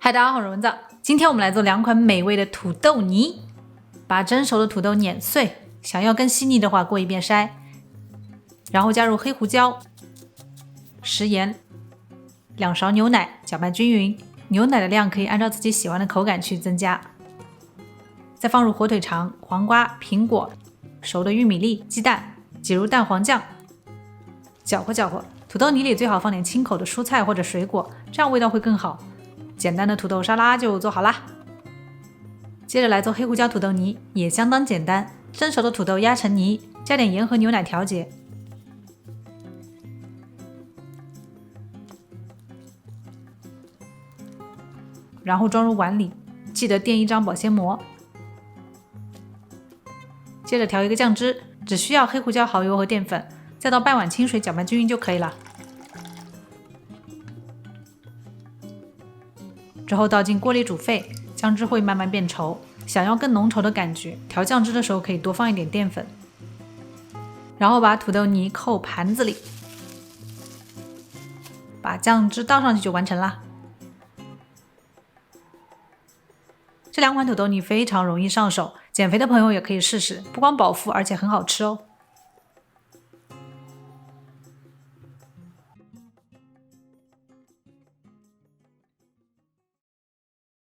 嗨，大家好，我是蚊子。今天我们来做2款美味的土豆泥。把蒸熟的土豆碾碎，想要更细腻的话，过一遍筛。然后加入黑胡椒、食盐、2勺牛奶，搅拌均匀。牛奶的量可以按照自己喜欢的口感去增加。再放入火腿肠、黄瓜、苹果、熟的玉米粒、鸡蛋，挤入蛋黄酱，搅和搅和。土豆泥里最好放点清口的蔬菜或者水果，这样味道会更好。简单的土豆沙拉就做好啦。接着来做黑胡椒土豆泥，也相当简单。蒸熟的土豆压成泥，加点盐和牛奶调节。然后装入碗里，记得垫1张保鲜膜。接着调一个酱汁，只需要黑胡椒、蚝油和淀粉，再倒半碗清水搅拌均匀就可以了。之后倒进锅里煮沸，酱汁会慢慢变稠。想要更浓稠的感觉，调酱汁的时候可以多放一点淀粉。然后把土豆泥扣盘子里，把酱汁倒上去就完成啦。这2款土豆泥非常容易上手，减肥的朋友也可以试试，不光饱腹，而且很好吃哦。